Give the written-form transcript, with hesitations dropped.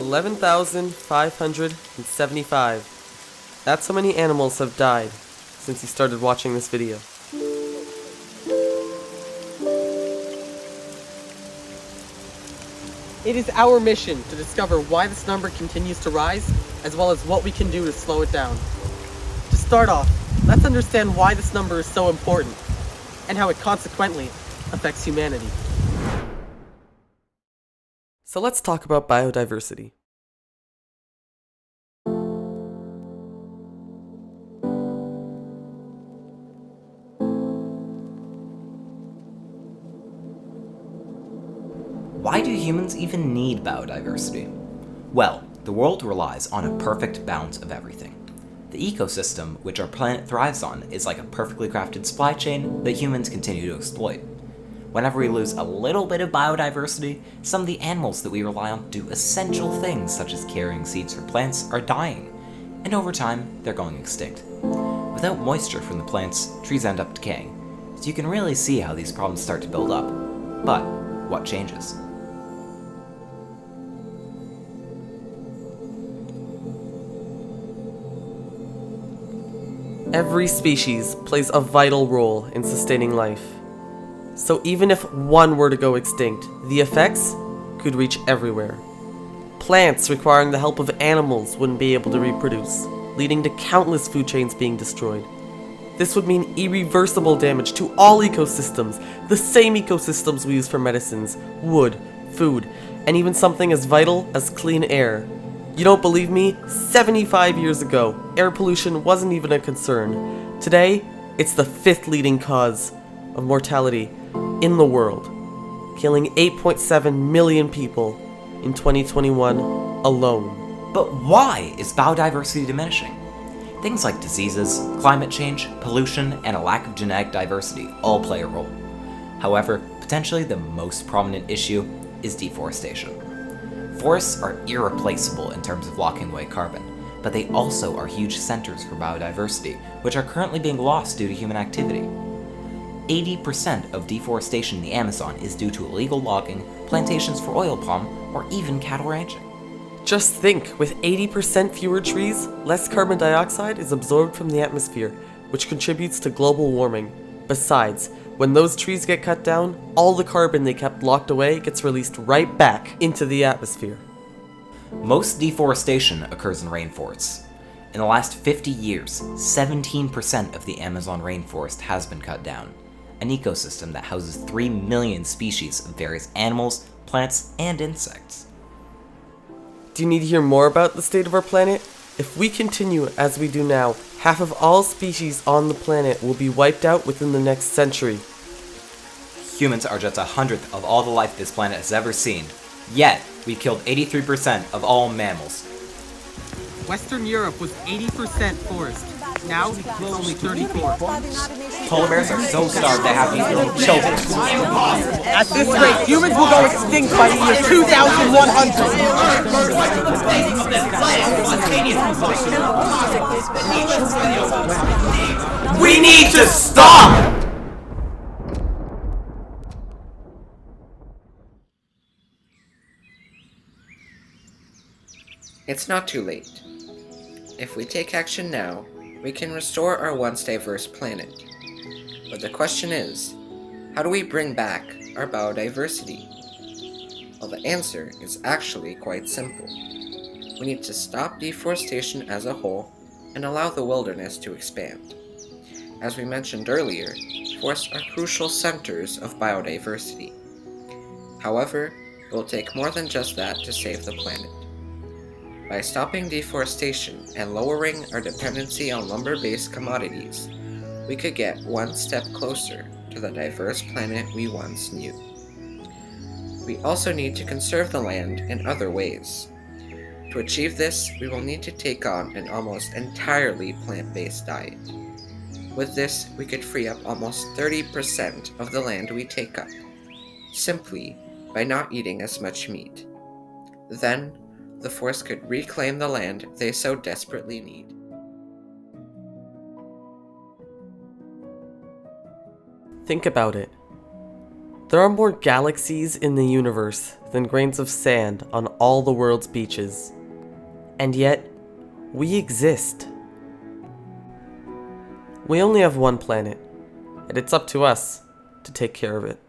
11,575. That's how many animals have died since you started watching this video. It is our mission to discover why this number continues to rise, as well as what we can do to slow it down. To start off, let's understand why this number is so important, and how it consequently affects humanity. So let's talk about biodiversity. Why do humans even need biodiversity? Well, the world relies on a perfect balance of everything. The ecosystem which our planet thrives on is like a perfectly crafted supply chain that humans continue to exploit. Whenever we lose a little bit of biodiversity, some of the animals that we rely on to do essential things such as carrying seeds for plants are dying, and over time, they're going extinct. Without moisture from the plants, trees end up decaying, so you can really see how these problems start to build up. But what changes? Every species plays a vital role in sustaining life. So even if one were to go extinct, the effects could reach everywhere. Plants requiring the help of animals wouldn't be able to reproduce, leading to countless food chains being destroyed. This would mean irreversible damage to all ecosystems, the same ecosystems we use for medicines, wood, food, and even something as vital as clean air. You don't believe me? 75 years ago, air pollution wasn't even a concern. Today, it's the 5th leading cause of mortality in the world, killing 8.7 million people in 2021 alone. But why is biodiversity diminishing? Things like diseases, climate change, pollution, and a lack of genetic diversity all play a role. However, potentially the most prominent issue is deforestation. Forests are irreplaceable in terms of locking away carbon, but they also are huge centers for biodiversity, which are currently being lost due to human activity. 80% of deforestation in the Amazon is due to illegal logging, plantations for oil palm, or even cattle ranching. Just think, with 80% fewer trees, less carbon dioxide is absorbed from the atmosphere, which contributes to global warming. Besides, when those trees get cut down, all the carbon they kept locked away gets released right back into the atmosphere. Most deforestation occurs in rainforests. In the last 50 years, 17% of the Amazon rainforest has been cut down, an ecosystem that houses 3 million species of various animals, plants, and insects. Do you need to hear more about the state of our planet? If we continue as we do now, half of all species on the planet will be wiped out within the next century. Humans are just 1/100th of all the life this planet has ever seen. Yet, we killed 83% of all mammals. Western Europe was 80% forest. Now, it's only 34. Polar bears are so starved they have to eat little children. At this rate, humans will go extinct by the year 2100. We need to stop! It's not too late. If we take action now, we can restore our once diverse planet. But the question is, how do we bring back our biodiversity? Well, the answer is actually quite simple. We need to stop deforestation as a whole and allow the wilderness to expand. As we mentioned earlier, forests are crucial centers of biodiversity. However, it will take more than just that to save the planet. By stopping deforestation and lowering our dependency on lumber-based commodities, we could get one step closer to the diverse planet we once knew. We also need to conserve the land in other ways. To achieve this, we will need to take on an almost entirely plant-based diet. With this, we could free up almost 30% of the land we take up, simply by not eating as much meat. Then, the forest could reclaim the land they so desperately need. Think about it. There are more galaxies in the universe than grains of sand on all the world's beaches. And yet, we exist. We only have one planet, and it's up to us to take care of it.